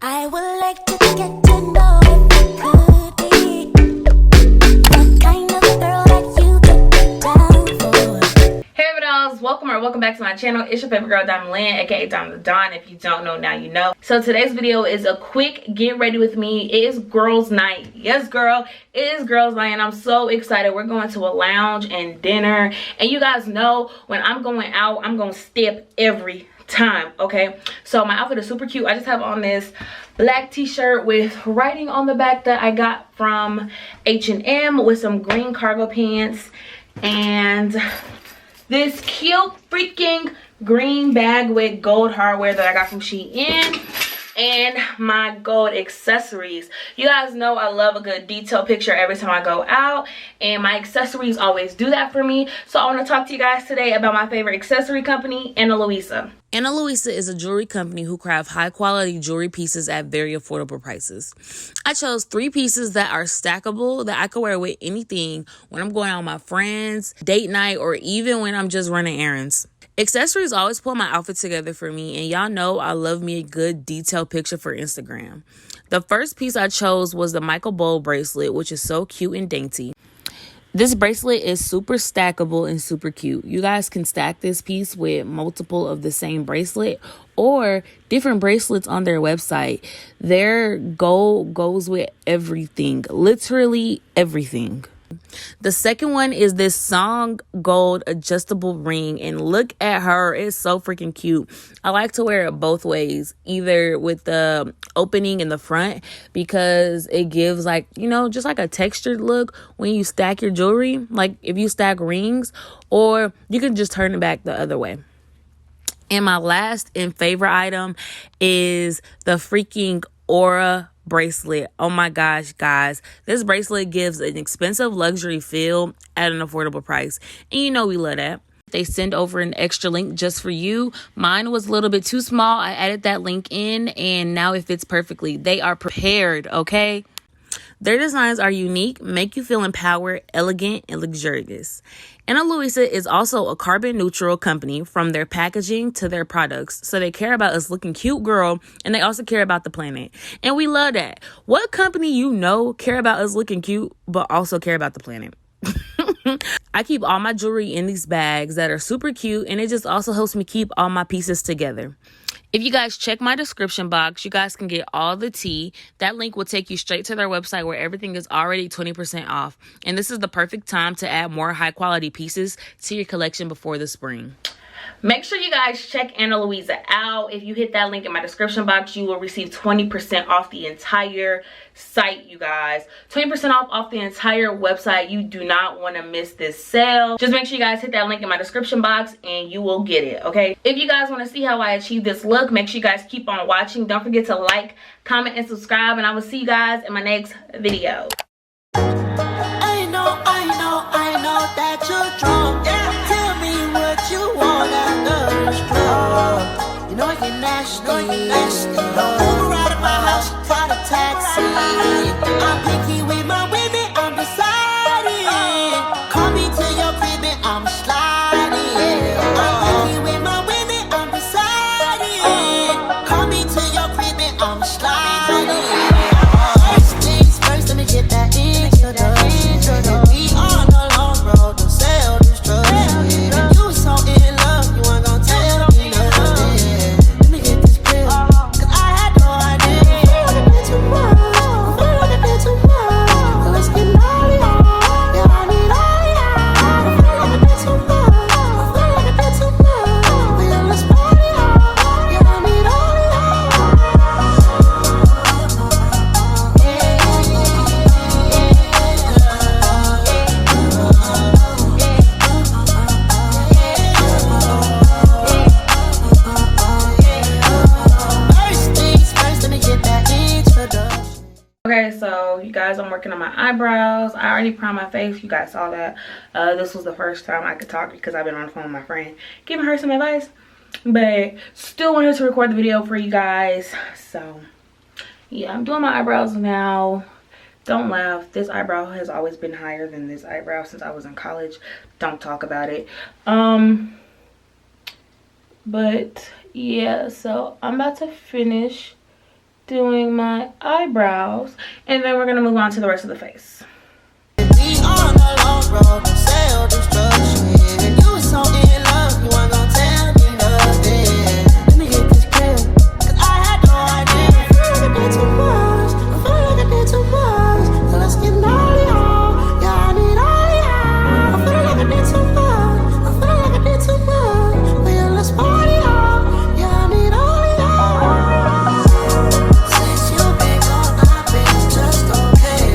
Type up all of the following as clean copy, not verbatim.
I would like to get to know if you could be the kind of girl that you could be down for. Hey everybody, welcome back to my channel. It's your favorite girl, Diamond Lynn, aka Diamond the Dawn. If you don't know, now you know. So today's video is a quick get ready with me. It is girls night. Yes girl, it is girls night and I'm so excited. We're going to a lounge and dinner, and you guys know when I'm going out, I'm gonna step every time. Okay, so my outfit is super cute. I just have on this black t-shirt with writing on the back that I got from H&M with some green cargo pants and this cute freaking green bag with gold hardware that I got from Shein and my gold accessories. You guys know I love a good detail picture every time I go out, and my accessories always do that for me. So I want to talk to you guys today about my favorite accessory company, Luisa. Luisa is a jewelry company who craft high quality jewelry pieces at very affordable prices. I chose 3 pieces that are stackable that I could wear with anything when I'm going out with my friends, date night, or even when I'm just running errands. Accessories always pull my outfit together for me, and y'all know I love me a good detailed picture for Instagram. The first piece I chose was the Michael Bowl bracelet, which is so cute and dainty. This bracelet is super stackable and super cute. You guys can stack this piece with multiple of the same bracelet or different bracelets on their website. Their gold goes with everything, literally everything. The second one is this song gold adjustable ring, and look at her, it's so freaking cute. I like to wear it both ways, either with the opening in the front because it gives like, you know, just like a textured look when you stack your jewelry, like if you stack rings, or you can just turn it back the other way. And my last and favorite item is the freaking Aura bracelet. Oh my gosh, guys, this bracelet gives an expensive luxury feel at an affordable price, and you know we love that. They send over an extra link just for you. Mine was a little bit too small. I added that link in and now it fits perfectly. They are prepared, okay? Their designs are unique, make you feel empowered, elegant, and luxurious. Luisa is also a carbon neutral company from their packaging to their products. So they care about us looking cute, girl, and they also care about the planet. And we love that. What company you know care about us looking cute, but also care about the planet? I keep all my jewelry in these bags that are super cute, and it just also helps me keep all my pieces together. If you guys check my description box, you guys can get all the tea. That link will take you straight to their website where everything is already 20% off. And this is the perfect time to add more high quality pieces to your collection before the spring. Make sure you guys check Luisa out. If you hit that link in my description box, you will receive 20% off the entire site, you guys. 20% off the entire website. You do not want to miss this sale. Just make sure you guys hit that link in my description box and you will get it, okay? If you guys want to see how I achieve this look, make sure you guys keep on watching. Don't forget to like, comment, and subscribe, and I will see you guys in my next video. I know that you're drunk. Yeah. Tell me what you want after the stroke. You know you're nasty. Uber out of my house, call a taxi. I'm picky with my women, I'm deciding. Call me to your crib and I'm sliding. I'm picky with my women, I'm deciding. Call me to your crib and I'm sliding. First things first, let me get that introduction. We on the long road to sell this drug. You so in love, you ain't gon' tell me nothing. Let me get this clear, 'cause I had no idea. I feel like a bit too much. So let's get naughty. Yeah, I need all ya. I feel like a bit too much. Yeah, let's party. Yeah, I need all Okay, so you guys, I'm working on my eyebrows. I already primed my face. You guys saw that. This was the first time I could talk because I've been on the phone with my friend giving her some advice, but still wanted to record the video for you guys. So yeah, I'm doing my eyebrows now. Don't laugh, this eyebrow has always been higher than this eyebrow since I was in college. Don't talk about it. But yeah, so I'm about to finish doing my eyebrows, and then we're gonna move on to the rest of the face. We on a long road to self-destruction. You was so in love, you weren't gonna tell me nothing. Let me get this clear, 'cause I had no idea. I feel like I did too much. I feel like I did too much. So let's get naughty on. Yeah, I need all y'all. I feel like I did too much. I feel like I did too much. But yeah, let's party on. Yeah, I need all y'all. Since you been gone, I've been just okay.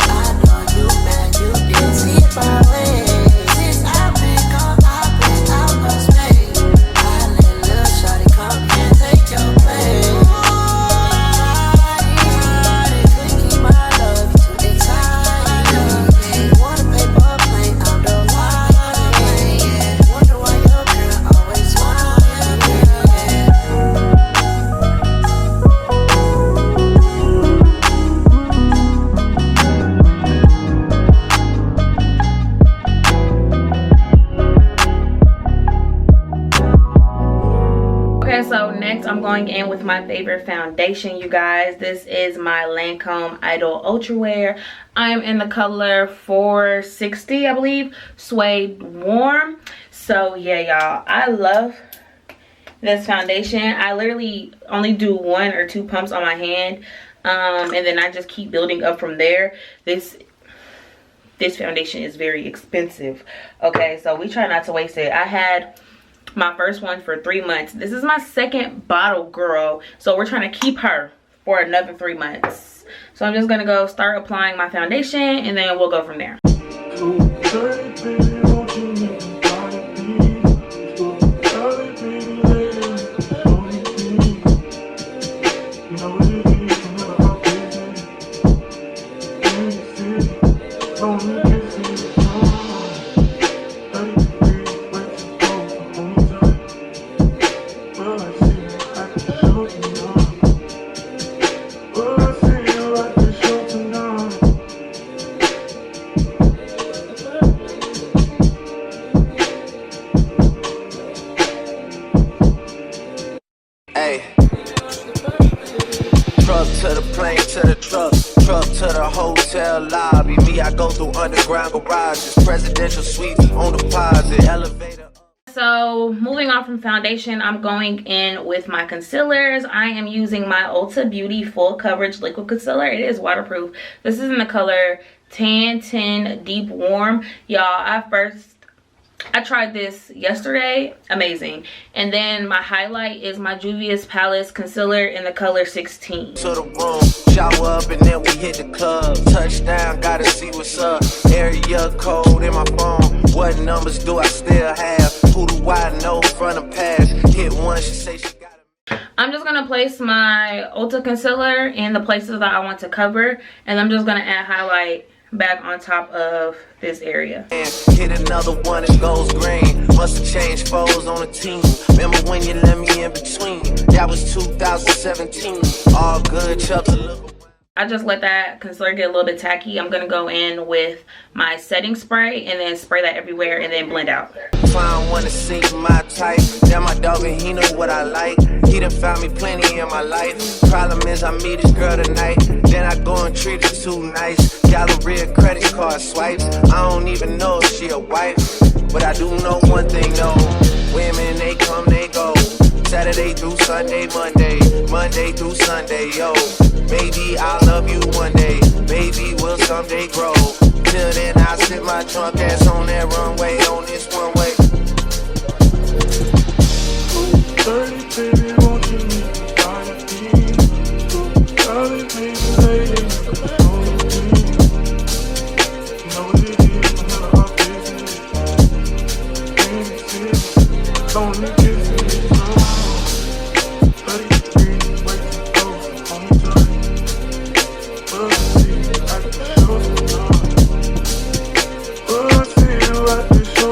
I know you mad, you didn't see it my way. Since I've been gone, I've been out of space. I let little shawty come and take your place. Couldn't keep my love, you too excited. Want a paper plane, I'm the one. Wonder why your girl always smiling. Okay, so next I'm going in with my favorite foundation, you guys. This is my Lancome Idol Ultra Wear. I am in the color 460, I believe, Suede Warm. So yeah, y'all, I love this foundation. I literally only do 1 or 2 pumps on my hand, and then I just keep building up from there. This foundation is very expensive. Okay, so we try not to waste it. I had my first one for 3 months. This is my second bottle, girl. So we're trying to keep her for another 3 months. So I'm just gonna go start applying my foundation, and then we'll go from there. Hey, truck to the plane, to the truck to the hotel lobby. Me, I go through underground garages, presidential suites on deposit, elevator. So moving on from foundation, I'm going in with my concealers. I am using my Ulta Beauty Full Coverage Liquid Concealer. It is waterproof. This is in the color Tan 10 Deep Warm. Y'all, I tried this yesterday. Amazing. And then my highlight is my Juvia's Palace concealer in the color 16. To the room, shower up and then we hit the club. Touchdown, gotta see what's up. Area code in my phone. What numbers do I still have? Who do I know from the past? Hit one, she say she got it. I'm just gonna place my Ulta concealer in the places that I want to cover, and I'm just gonna add highlight back on top of this area. And hit another one, it goes green. Must have changed foes on the team. Remember when you let me in between? That was 2017. All good, Chuck. I just let that concealer get a little bit tacky. I'm gonna go in with my setting spray and then spray that everywhere and then blend out. Find one to see my type. Then my dog and he know what I like. He done found me plenty in my life. Problem is I meet this girl tonight. Then I go and treat her too nice. Galleria credit card swipes. I don't even know if she a wife. But I do know one thing though. Women, they come, they go. Saturday through Sunday, Monday through Sunday, yo. Maybe I'll love you one day. Maybe we'll someday grow. Till then I'll sit my drunk ass on that runway, on this one way. 30, baby, won't you meet me by the beach? 30, baby, lady, you know what it is, another business. Only kisses, no. 33 ways to go, on the journey. But I see, I can show you love. But I see you at the show.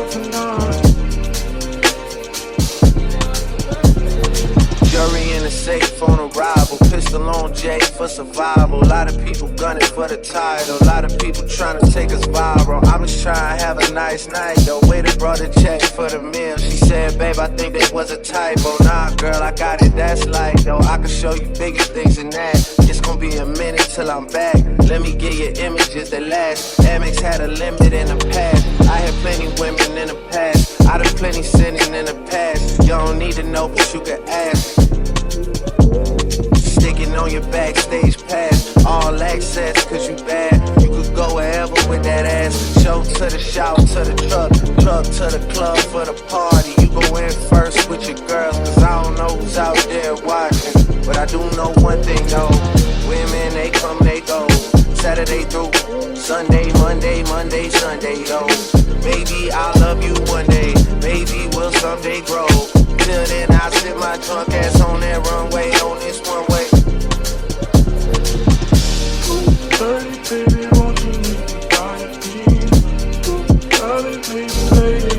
J for survival. A lot of people gunning for the title. A lot of people trying to take us viral. I'm just trying to have a nice night. The waiter brought a check for the meal. She said, babe, I think that was a typo. Nah, girl, I got it, that's light, though. I can show you bigger things than that. It's gonna be a minute till I'm back. Let me get you images that last. Amex had a limit in the past. I had plenty women in the past. I done plenty sinning in the past. You don't need to know, but you can ask. Sticking on your backstage pass. All access, cause you bad. You could go wherever with that ass. Show to the shower, to the truck to the club for the party. You go in first with your girls, cause I don't know who's out there watching. But I do know one thing though. Women, they come, they go. Saturday through Sunday, Monday, Sunday, though. Maybe I'll love you one day. Maybe we'll someday grow. Till then, I'll sit my drunk ass on that runway, on this one way. Baby, won't you leave me by your feet? Darling, baby, lady,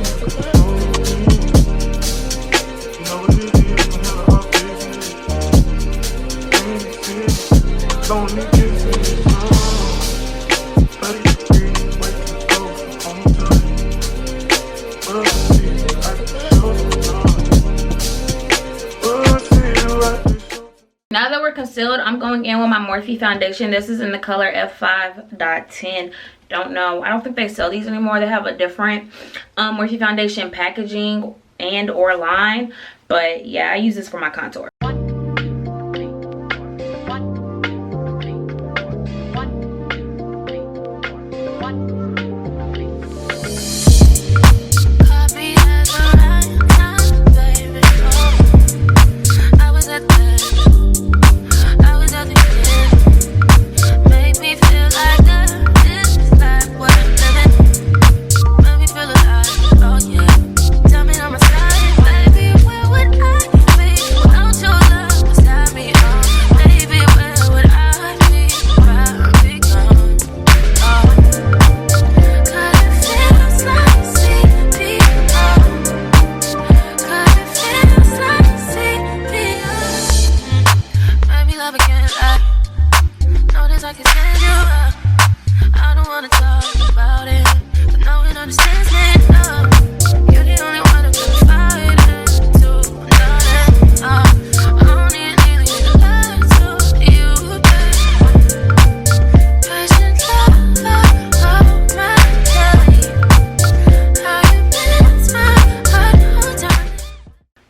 you know what it is when you're up business. Lonely kisses, buddy, breathe, wait to go home time. But I see you at the show, but I see you at the show. Now that we're concealed, I'm going in with my Morphe foundation. This is in the color F5.10. Don't know. I don't think they sell these anymore. They have a different Morphe foundation packaging and or line. But yeah, I use this for my contour.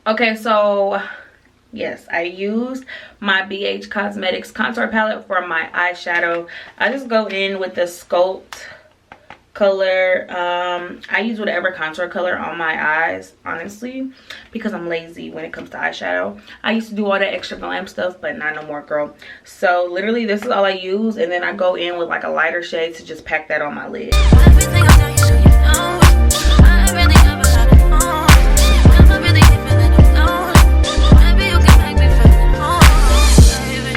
Okay, so yes, I used my BH Cosmetics contour palette for my eyeshadow. I just go in with the Sculpt color. I use whatever contour color on my eyes, honestly, because I'm lazy when it comes to eyeshadow. I used to do all that extra glam stuff, but not no more, girl. So literally this is all I use, and then I go in with like a lighter shade to just pack that on my lid. Everything I tell you, you know, I really never had it on. Never really feeling alone. Maybe you can make me feel at home, baby.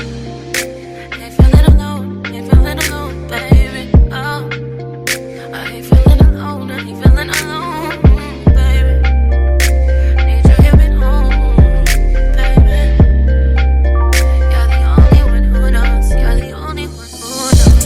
Ain't feeling alone, baby. Oh, I ain't feeling alone, baby. Need you here at home, baby. You're the only one who knows. You're the only one who knows.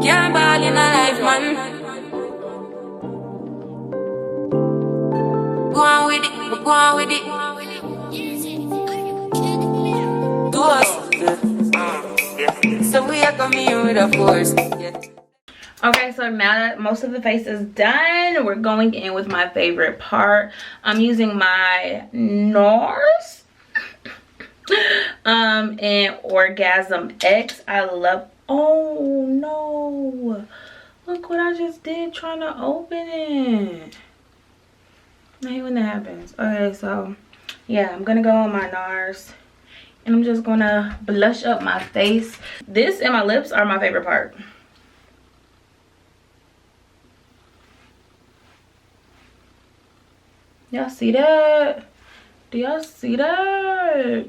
Can't ball in a life, man. Go on with it, go on with it. Do us. So we are coming here with a force. Okay, so now that most of the face is done, we're going in with my favorite part. I'm using my NARS and Orgasm X. I love, oh no, look what I just did trying to open it. I hate when that happens. Okay, so yeah, I'm gonna go on my NARS and I'm just gonna blush up my face. This and my lips are my favorite part. Y'all see that? Do y'all see that?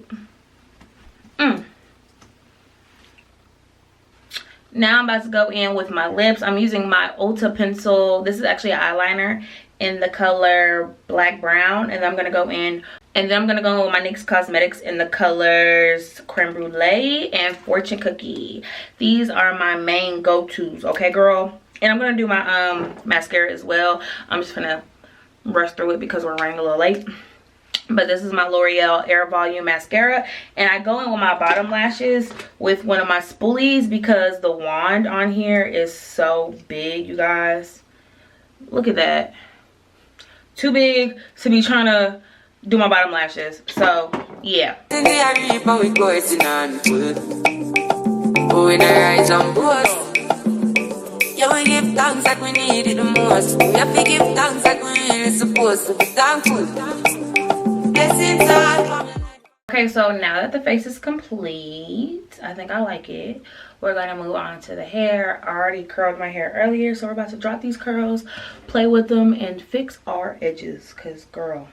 Now I'm about to go in with my lips. I'm using my Ulta pencil. This is actually an eyeliner in the color black brown, and I'm gonna go in, and then I'm gonna go in with my NYX Cosmetics in the colors Creme Brulee and Fortune Cookie. These are my main go-tos, okay girl? And I'm gonna do my mascara as well. I'm just gonna rush through it because we're running a little late. But this is my L'Oreal Air Volume Mascara, and I go in with my bottom lashes with one of my spoolies because the wand on here is so big, you guys. Look at that. Too big to be trying to do my bottom lashes. So yeah. Yeah, we give thanks like we need it the most. We have to give thanks like we really supposed to be thankful. Blessings are. Okay, so now that the face is complete, I think I like it. We're gonna move on to the hair. I already curled my hair earlier, so we're about to drop these curls, play with them, and fix our edges. Cause girl,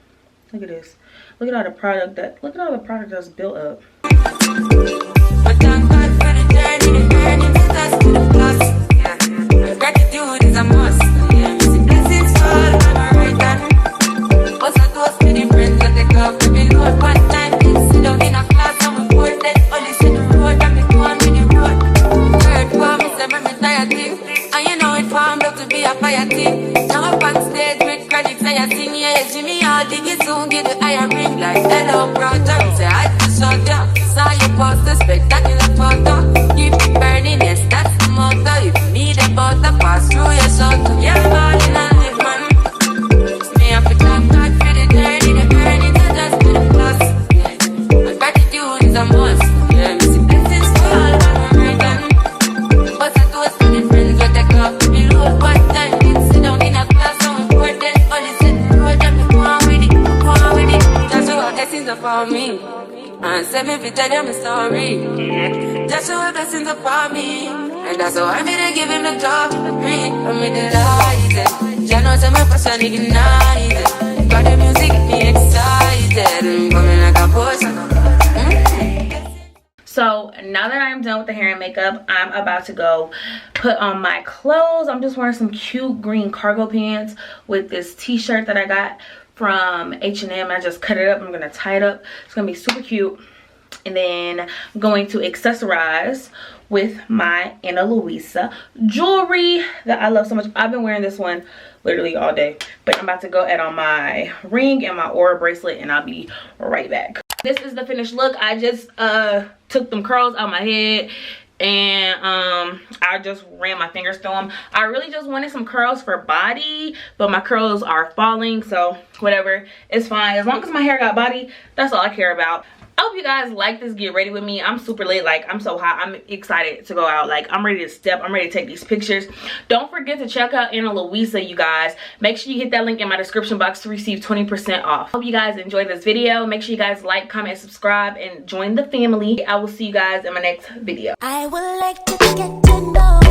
look at this. Look at all the product that's built up. But thank God for the journey, the earnings, the dust to the plus. Gratitude is a must. Yeah, blessings fall on my right hand. What's a toast to the friends that take off the bill load one time? Sit down in a class and we board then only see the road and me go on with the road. Third for me say me tired thing, and you know it formed up to be a fire thing. Now up on stage with credits I sing, yeah, Jimmy all dig it soon get the higher ring like hello brother. Say I just shut ya, saw you post a spectacular photo. Keep it burning, yes that's the motto. If you need a butter pass through your soul, yeah, balling and live man. Me have to thank God for the journey, the earnings are just for the plus. Yeah, and gratitude is a must. Yeah, me see blessings fall on my right hand. But I toast to the friends that take off the road one time. Sit down in a class and we board then only sit the road and me go on with it, go on with it. That's what blessings are for me. And send me to tell them a story. That's what blessings are for me. And that's why I'm gonna give him the top of the green. I'm delighted. You know, tell my passion ignited. Got the music, get me excited. I'm coming like a poison. So now that I'm done with the hair and makeup, I'm about to go put on my clothes. I'm just wearing some cute green cargo pants with this t-shirt that I got from H&M. I just cut it up. I'm gonna tie it up. It's gonna be super cute. And then I'm going to accessorize with my Ana Luisa jewelry that I love so much. I've been wearing this one literally all day, but I'm about to go add on my ring and my aura bracelet, and I'll be right back. This is the finished look. I just took them curls out my head, and I just ran my fingers through them. I really just wanted some curls for body, but my curls are falling, so whatever, it's fine. As long as my hair got body, that's all I care about. I hope you guys like this get ready with me. I'm super lit. Like, I'm so hot. I'm excited to go out. Like, I'm ready to step. I'm ready to take these pictures. Don't forget to check out Ana Luisa, you guys. Make sure you hit that link in my description box to receive 20% off. Hope you guys enjoyed this video. Make sure you guys like, comment, subscribe, and join the family. I will see you guys in my next video. I would like to get to know